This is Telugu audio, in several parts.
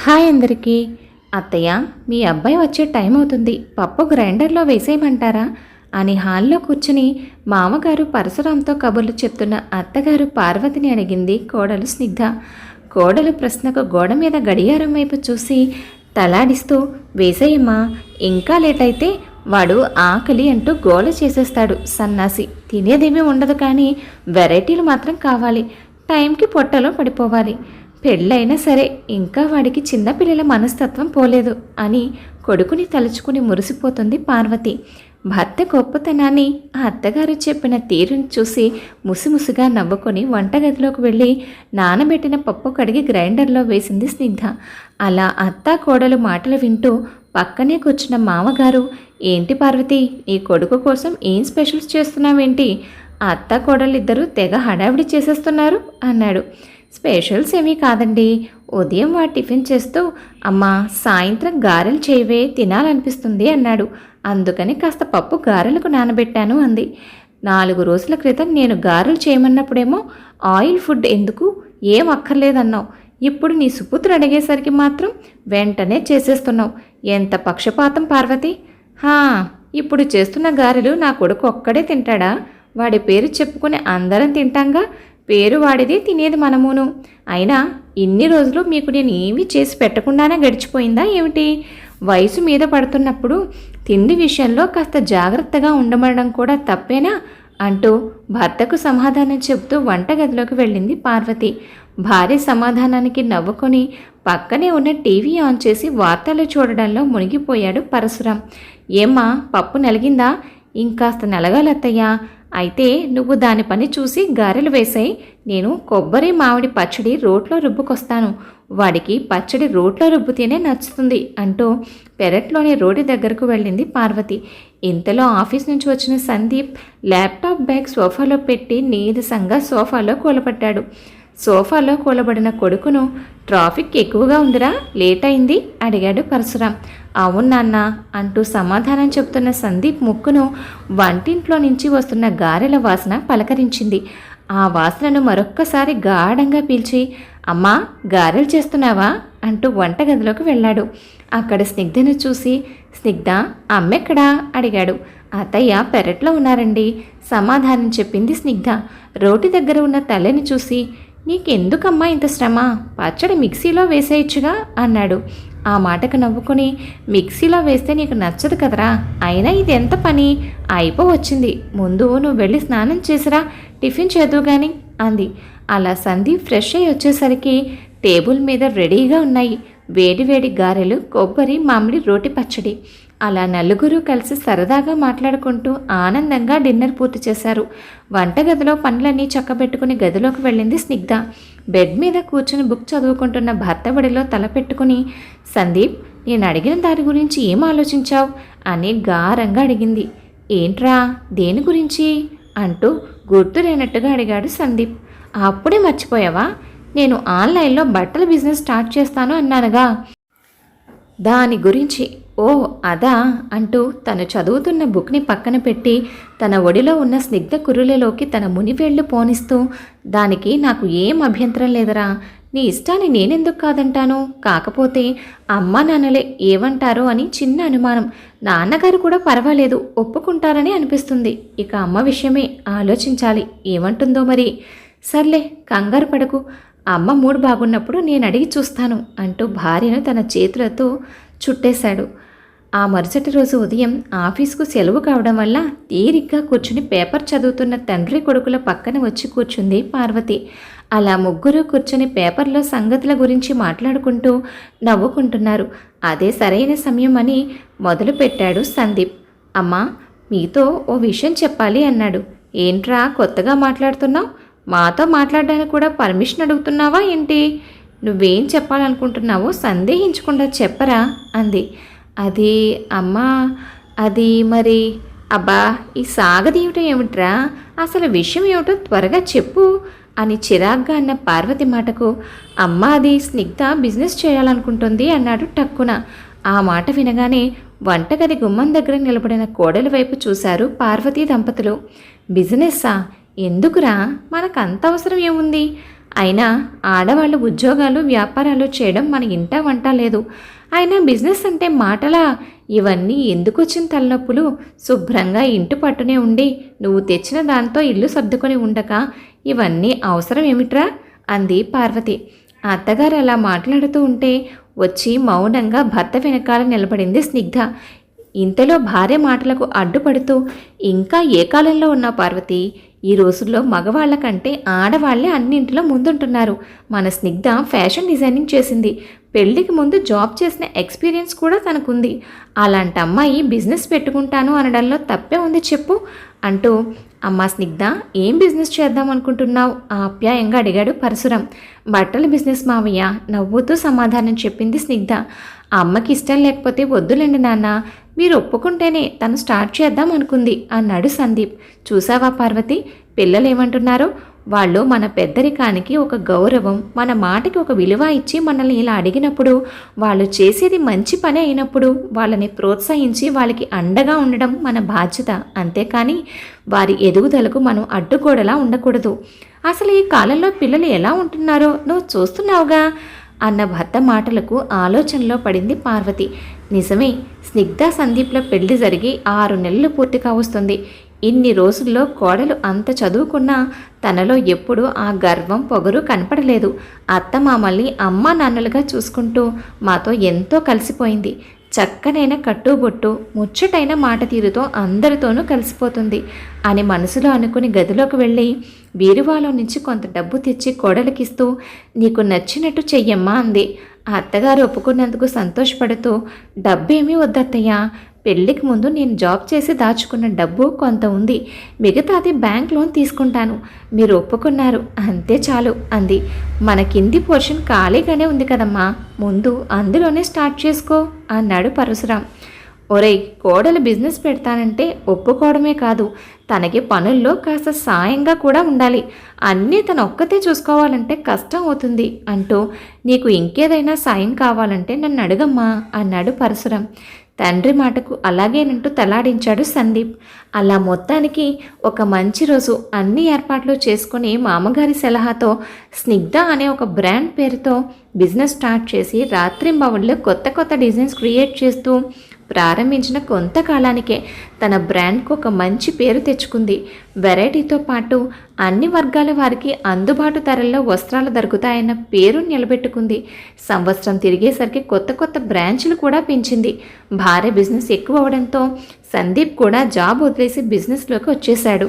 హాయ్ అందరికీ. అత్తయ్య, మీ అబ్బాయి వచ్చే టైం అవుతుంది, పప్పు గ్రైండర్లో వేసేయమంటారా అని హాల్లో కూర్చుని మామగారు పరశురాంతో కబుర్లు చెప్తున్న అత్తగారు పార్వతిని అడిగింది కోడలు స్నిగ్ధ. కోడలు ప్రశ్నకు గోడ మీద గడియారం వైపు చూసి తలాడిస్తూ, వేసేయమ్మా, ఇంకా లేట్ అయితే వాడు ఆకలి అంటూ గోల చేసేస్తాడు సన్నాసి. తినేదేమీ ఉండదు, కానీ వెరైటీలు మాత్రం కావాలి, టైంకి పొట్టలో పడిపోవాలి. పెళ్ళైనా సరే ఇంకా వాడికి చిన్నపిల్లల మనస్తత్వం పోలేదు అని కొడుకుని తలుచుకుని మురిసిపోతుంది పార్వతి. భర్త గొప్పతనాన్ని ఆ అత్తగారు చెప్పిన తీరుని చూసి ముసిముసిగా నవ్వుకొని వంటగదిలోకి వెళ్ళి నానబెట్టిన పప్పు కడిగి గ్రైండర్లో వేసింది స్నిగ్ధ. అలా అత్త కోడలు మాటలు వింటూ పక్కనే కూర్చున్న మామగారు, ఏంటి పార్వతి, నీ కొడుకు కోసం ఏం స్పెషల్స్ చేస్తున్నావేంటి? ఆ అత్త కోడలిద్దరూ తెగ హడావిడి చేసేస్తున్నారు అన్నాడు. స్పెషల్స్ ఏమీ కాదండి, ఉదయం వాడు టిఫిన్ చేస్తూ అమ్మా సాయంత్రం గారెలు చేయవే, తినాలనిపిస్తుంది అన్నాడు. అందుకని కాస్త పప్పు గారెలకు నానబెట్టాను అంది. 4 రోజుల క్రితం నేను గారెలు చేయమన్నప్పుడేమో ఆయిల్ ఫుడ్ ఎందుకు, ఏం అక్కర్లేదన్నావు. ఇప్పుడు నీ సుపుత్రుడు అడిగేసరికి మాత్రం వెంటనే చేసేస్తున్నావు. ఎంత పక్షపాతం పార్వతి. ఇప్పుడు చేస్తున్న గారెలు నా కొడుకు ఒక్కడే తింటాడా? వాడి పేరు చెప్పుకుని అందరం తింటాంగా. పేరు వాడిది, తినేది మనమును. అయినా ఇన్ని రోజులు మీకు నేను ఏమీ చేసి పెట్టకుండానే గడిచిపోయిందా ఏమిటి? వయసు మీద పడుతున్నప్పుడు తిండి విషయంలో కాస్త జాగ్రత్తగా ఉండమనడం కూడా తప్పేనా అంటూ భర్తకు సమాధానం చెబుతూ వంటగదిలోకి వెళ్ళింది పార్వతి. భార్య సమాధానానికి నవ్వుకొని పక్కనే ఉన్న టీవీ ఆన్ చేసి వార్తలు చూడడంలో మునిగిపోయాడు పరశురాం. ఏమ్మా, పప్పు నలిగిందా? ఇంకాస్త నలగాలత్తయ్యా. అయితే నువ్వు దాని పని చూసి గారెలు వేసాయి, నేను కొబ్బరి మామిడి పచ్చడి రోట్లో రుబ్బుకొస్తాను. వాడికి పచ్చడి రోట్లో రుబ్బుతేనే నచ్చుతుంది అంటూ పెరట్లోని రోడ్డు దగ్గరకు వెళ్ళింది పార్వతి. ఇంతలో ఆఫీస్ నుంచి వచ్చిన సందీప్ ల్యాప్టాప్ బ్యాగ్ సోఫాలో పెట్టి నీరసంగా సోఫాలో కూలబడ్డాడు. సోఫాలో కూలబడిన కొడుకును, ట్రాఫిక్ ఎక్కువగా ఉందిరా, లేట్ అయింది అడిగాడు పరశురాం. అవును నాన్న అంటూ సమాధానం చెప్తున్న సందీప్ ముక్కును వంటింట్లో నుంచి వస్తున్న గారెల వాసన పలకరించింది. ఆ వాసనను మరొక్కసారి గాఢంగా పీల్చి, అమ్మా గారెలు చేస్తున్నావా అంటూ వంటగదిలోకి వెళ్ళాడు. అక్కడ స్నిగ్ధను చూసి, స్నిగ్ధ, అమ్మెక్కడా అడిగాడు. అత్తయ్య పెరట్లో ఉన్నారండి సమాధానం చెప్పింది స్నిగ్ధ. రోటి దగ్గర ఉన్న తల్లిని చూసి, నీకెందుకమ్మా ఇంత శ్రమ, పచ్చడి మిక్సీలో వేసేయచ్చుగా అన్నాడు. ఆ మాటకు నవ్వుకుని, మిక్సీలో వేస్తే నీకు నచ్చదు కదరా, అయినా ఇది ఎంత పని, అయిపోవచ్చింది, ముందు నువ్వు వెళ్ళి స్నానం చేసిరా, టిఫిన్ చేద్దు గాని అంది. అలా సందీప్ ఫ్రెష్ అయ్యి వచ్చేసరికి టేబుల్ మీద రెడీగా ఉన్నాయి వేడివేడి గారెలు, కొబ్బరి మామిడి రోటి పచ్చడి. అలా నలుగురు కలిసి సరదాగా మాట్లాడుకుంటూ ఆనందంగా డిన్నర్ పూర్తి చేశారు. వంటగదిలో పనులన్నీ చక్కబెట్టుకుని గదిలోకి వెళ్ళింది స్నిగ్ధ. బెడ్ మీద కూర్చుని బుక్ చదువుకుంటున్న భర్త బడిలో తలపెట్టుకుని, సందీప్, నేను అడిగిన దాని గురించి ఏం ఆలోచించావు అని గారంగా అడిగింది. ఏంట్రా, దేని గురించి అంటూ గుర్తులేనట్టుగా అడిగాడు సందీప్. అప్పుడే మర్చిపోయావా? నేను ఆన్లైన్లో బట్టల బిజినెస్ స్టార్ట్ చేస్తాను అన్నానుగా, దాని గురించి. ఓ అదా అంటూ తను చదువుతున్న బుక్ని పక్కన పెట్టి తన ఒడిలో ఉన్న స్నిగ్ధ కురులలోకి తన మునివేళ్లు పోనిస్తూ, దానికి నాకు ఏం అభ్యంతరం లేదరా, నీ ఇష్టాన్ని నేనెందుకు కాదంటాను, కాకపోతే అమ్మా నాన్నలే ఏమంటారో అని చిన్న అనుమానం. నాన్నగారు కూడా పర్వాలేదు, ఒప్పుకుంటారని అనిపిస్తుంది. ఇక అమ్మ విషయమే ఆలోచించాలి, ఏమంటుందో మరి. సర్లే, కంగారు పడకు, అమ్మ మూడు బాగున్నప్పుడు నేను అడిగి చూస్తాను అంటూ భార్యను తన చేతులతో చుట్టేశాడు. ఆ మరుసటి రోజు ఉదయం ఆఫీస్కు సెలవు కావడం వల్ల తీరిగ్గా కూర్చుని పేపర్ చదువుతున్న తండ్రి కొడుకుల పక్కన వచ్చి కూర్చుంది పార్వతి. అలా ముగ్గురు కూర్చుని పేపర్లో సంగతుల గురించి మాట్లాడుకుంటూ నవ్వుకుంటున్నారు. అదే సరైన సమయం అని మొదలుపెట్టాడు సందీప్. అమ్మా, మీతో ఓ విషయం చెప్పాలి అన్నాడు. ఏంట్రా కొత్తగా మాట్లాడుతున్నావు? మాతో మాట్లాడడానికి కూడా పర్మిషన్ అడుగుతున్నావా ఏంటి? నువ్వేం చెప్పాలనుకుంటున్నావో సందేహించకుండా చెప్పరా అంది. అది అమ్మా, అది మరి, అబ్బా ఈ సాగదీయటం ఏమిట్రా, అసలు విషయం ఏమిటో త్వరగా చెప్పు అని చిరాగ్గా అన్న పార్వతి మాటకు, అమ్మ అది స్నిగ్ధ బిజినెస్ చేయాలనుకుంటుంది అన్నాడు టక్కున. ఆ మాట వినగానే వంటగది గుమ్మం దగ్గర నిలబడిన కోడలి వైపు చూశారు పార్వతీ దంపతులు. బిజినెస్సా? ఎందుకురా, మనకంత అవసరం ఏముంది? అయినా ఆడవాళ్ళు ఉద్యోగాలు వ్యాపారాలు చేయడం మన ఇంట వంట లేదు. అయినా బిజినెస్ అంటే మాటలా? ఇవన్నీ ఎందుకు వచ్చిన తలనొప్పులు? శుభ్రంగా ఇంటి పట్టునే ఉండి నువ్వు తెచ్చిన దాంతో ఇల్లు సర్దుకొని ఉండక ఇవన్నీ అవసరం ఏమిట్రా అంది పార్వతి. అత్తగారు అలా మాట్లాడుతూ ఉంటే వచ్చి మౌనంగా భర్త వెనకాల నిలబడింది స్నిగ్ధ. ఇంతలో భార్య మాటలకు అడ్డుపడుతూ, ఇంకా ఏ కాలంలో ఉన్నావు పార్వతి? ఈ రోజుల్లో మగవాళ్ల కంటే ఆడవాళ్లే అన్నింటిలో ముందుంటున్నారు. మన స్నిగ్ధ ఫ్యాషన్ డిజైనింగ్ చేసింది. పెళ్లికి ముందు జాబ్ చేసిన ఎక్స్పీరియన్స్ కూడా తనకుంది. అలాంటి అమ్మాయి బిజినెస్ పెట్టుకుంటాను అనడంలో తప్పే ఉంది చెప్పు అంటూ, అమ్మా స్నిగ్ధ, ఏం బిజినెస్ చేద్దాం అనుకుంటున్నావు ఆప్యాయంగా అడిగాడు పరశురాం. బట్టల బిజినెస్ మావయ్య నవ్వుతూ సమాధానం చెప్పింది స్నిగ్ధ. అమ్మకి ఇష్టం లేకపోతే వద్దులేండి నాన్న, మీరు ఒప్పుకుంటేనే తను స్టార్ట్ చేద్దాం అనుకుంది అన్నాడు సందీప్. చూసావా పార్వతి, పిల్లలు ఏమంటున్నారో? వాళ్ళు మన పెద్దరికానికి ఒక గౌరవం, మన మాటకి ఒక విలువ ఇచ్చి మనల్ని ఇలా అడిగినప్పుడు, వాళ్ళు చేసేది మంచి పని అయినప్పుడు వాళ్ళని ప్రోత్సహించి వాళ్ళకి అండగా ఉండడం మన బాధ్యత. అంతేకాని వారి ఎదుగుదలకు మనం అడ్డుగోడలా ఉండకూడదు. అసలు ఈ కాలంలో పిల్లలు ఎలా ఉంటున్నారో నువ్వు చూస్తున్నావుగా అన్న భర్త మాటలకు ఆలోచనలో పడింది పార్వతి. నిజమే, స్నిగ్ధ సందీప్ల పెళ్లి జరిగి 6 నెలలు పూర్తి కావస్తుంది. ఇన్ని రోజుల్లో కోడలు అంత చదువుకున్నా తనలో ఎప్పుడూ ఆ గర్వం పొగరు కనపడలేదు. అత్తమామల్ని అమ్మా నాన్నలుగా చూసుకుంటూ మాతో ఎంతో కలిసిపోయింది. చక్కనైన కట్టుబొట్టు, ముచ్చటైన మాట తీరుతో అందరితోనూ కలిసిపోతుంది అని మనసులో అనుకుని గదిలోకి వెళ్ళి బీరువాలో నుంచి కొంత డబ్బు తెచ్చి కోడలికిస్తూ, నీకు నచ్చినట్టు చెయ్యమ్మా అంది. అత్తగారు ఒప్పుకున్నందుకు సంతోషపడుతూ, డబ్బేమీ వద్దత్తయ్యా, పెళ్లికి ముందు నేను జాబ్ చేసి దాచుకున్న డబ్బు కొంత ఉంది, మిగతాది బ్యాంక్ లోన్ తీసుకుంటాను, మీరు ఒప్పుకున్నారు అంతే చాలు అంది. మన కింది పోర్షన్ ఖాళీగానే ఉంది కదమ్మా, ముందు అందులోనే స్టార్ట్ చేసుకో అన్నాడు పరశురాం. ఒరేయ్, కోడలు బిజినెస్ పెడతానంటే ఒప్పుకోవడమే కాదు, తనకి పనుల్లో కాస్త సాయంగా కూడా ఉండాలి. అన్నీ తన ఒక్కతే చూసుకోవాలంటే కష్టం అవుతుంది అంటూ, నీకు ఇంకేదైనా సాయం కావాలంటే నన్ను అడగమ్మా అన్నాడు పరశురాం. తండ్రి మాటకు అలాగేనంటూ తలాడించాడు సందీప్. అలా మొత్తానికి ఒక మంచి రోజు అన్ని ఏర్పాట్లు చేసుకుని మామగారి సలహాతో స్నిగ్ధ అనే ఒక బ్రాండ్ పేరుతో బిజినెస్ స్టార్ట్ చేసి రాత్రింబవళ్ళు కొత్త కొత్త డిజైన్స్ క్రియేట్ చేస్తూ ప్రారంభించిన కొంతకాలానికే తన బ్రాండ్కు ఒక మంచి పేరు తెచ్చుకుంది. వెరైటీతో పాటు అన్ని వర్గాల వారికి అందుబాటు ధరల్లో వస్త్రాలు దొరుకుతాయన్న పేరు నిలబెట్టుకుంది. సంవత్సరం తిరిగేసరికి కొత్త కొత్త బ్రాంచ్లు కూడా పెంచింది. భారీ బిజినెస్ ఎక్కువ అవడంతో సందీప్ కూడా జాబ్ వదిలేసి బిజినెస్లోకి వచ్చేశాడు.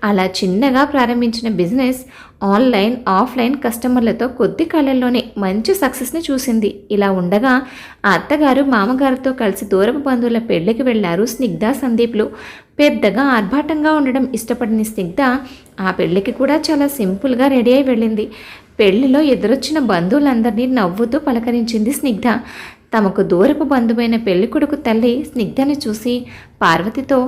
అలా చిన్నగా ప్రారంభించిన బిజినెస్ ఆన్లైన్ ఆఫ్లైన్ కస్టమర్లతో కొద్ది కాలంలోనే మంచి సక్సెస్ని చూసింది. ఇలా ఉండగా అత్తగారు మామగారితో కలిసి దూరపు బంధువుల పెళ్లికి వెళ్లారు స్నిగ్ధ సందీప్లు. పెద్దగా ఆర్భాటంగా ఉండడం ఇష్టపడిన స్నిగ్ధ ఆ పెళ్లికి కూడా చాలా సింపుల్గా రెడీ అయి వెళ్ళింది. పెళ్లిలో ఎదురొచ్చిన బంధువులందరినీ నవ్వుతూ పలకరించింది స్నిగ్ధ. తమకు దూరపు బంధువైన పెళ్లికొడుకు తల్లి స్నిగ్ధని చూసి పార్వతితో,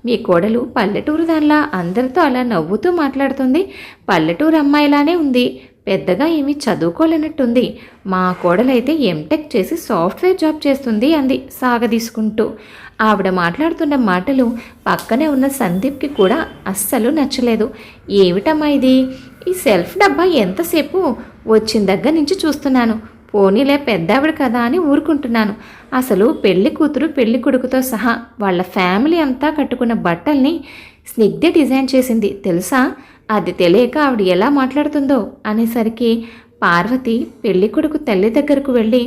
మీ కోడలు పల్లెటూరు దానిలా అందరితో అలా నవ్వుతూ మాట్లాడుతుంది, పల్లెటూరు అమ్మాయిలానే ఉంది, పెద్దగా ఏమీ చదువుకోలేనట్టుంది, మా కోడలైతే ఎంటెక్ చేసి సాఫ్ట్వేర్ జాబ్ చేస్తుంది అంది సాగదీసుకుంటూ. ఆవిడ మాట్లాడుతున్న మాటలు పక్కనే ఉన్న సందీప్కి కూడా అస్సలు నచ్చలేదు. ఏమిటమ్మా ఇది, ఈ సెల్ఫ్ డబ్బా ఎంతసేపు, వచ్చిన దగ్గర నుంచి చూస్తున్నాను, పోనీలే పెద్దావిడ కదా అని ఊరుకుంటున్నాను. అసలు పెళ్లి కూతురు పెళ్లి కొడుకుతో సహా వాళ్ళ ఫ్యామిలీ అంతా కట్టుకున్న బట్టల్ని స్నిగ్ధ డిజైన్ చేసింది తెలుసా? అది తెలియక ఆవిడ ఎలా మాట్లాడుతుందో అనేసరికి పార్వతి పెళ్లి కొడుకు తల్లి దగ్గరకు వెళ్ళి,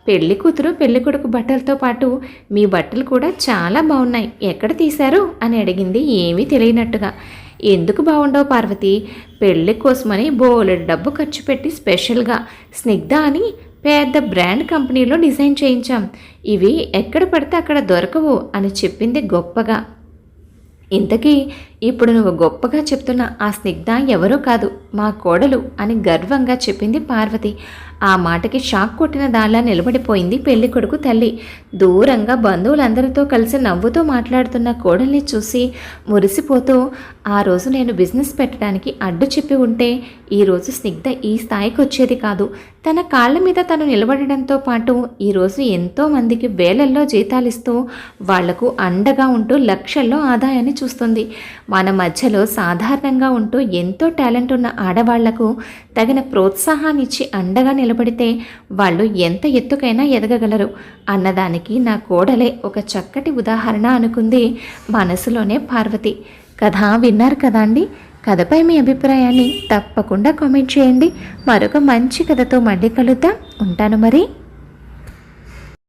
పెళ్లి కూతురు పెళ్లి కొడుకు బట్టలతో పాటు మీ బట్టలు కూడా చాలా బాగున్నాయి, ఎక్కడ తీశారు అని అడిగింది ఏమీ తెలియనట్టుగా. ఎందుకు బాగుండవు పార్వతి, పెళ్లి కోసమని బోలెడు డబ్బు ఖర్చు పెట్టి స్పెషల్గా స్నిగ్ధ అని పెద్ద బ్రాండ్ కంపెనీలో డిజైన్ చేయించాం, ఇవి ఎక్కడ పడితే అక్కడ దొరకవు అని చెప్పింది గొప్పగా. ఇంతకీ ఇప్పుడు నువ్వు గొప్పగా చెప్తున్న ఆ స్నిగ్ధ ఎవరో కాదు, మా కోడలు అని గర్వంగా చెప్పింది పార్వతి. ఆ మాటకి షాక్ కొట్టిన దానిలా నిలబడిపోయింది పెళ్లి కొడుకు తల్లి. దూరంగా బంధువులందరితో కలిసి నవ్వుతూ మాట్లాడుతున్న కోడల్ని చూసి మురిసిపోతూ, ఆ రోజు నేను బిజినెస్ పెట్టడానికి అడ్డు చెప్పి ఉంటే ఈరోజు స్నిగ్ధ ఈ స్థాయికి వచ్చేది కాదు. తన కాళ్ళ మీద తను నిలబడడంతో పాటు ఈరోజు ఎంతోమందికి వేలల్లో జీతాలిస్తూ వాళ్లకు అండగా ఉంటూ లక్షల్లో ఆదాయాన్ని చూస్తుంది. మన మధ్యలో సాధారణంగా ఉంటూ ఎంతో టాలెంట్ ఉన్న ఆడవాళ్లకు తగిన ప్రోత్సాహాన్ని ఇచ్చి అండగా నిలబడితే వాళ్ళు ఎంత ఎత్తుకైనా ఎదగగలరు అన్నదానికి నా కోడలే ఒక చక్కటి ఉదాహరణ అనుకుంది మనసులోనే పార్వతి. కథ విన్నారు కదా అండి. కథపై మీ అభిప్రాయాన్ని తప్పకుండా కామెంట్ చేయండి. మరొక మంచి కథతో మళ్ళీ కలుద్దాం. ఉంటాను మరి.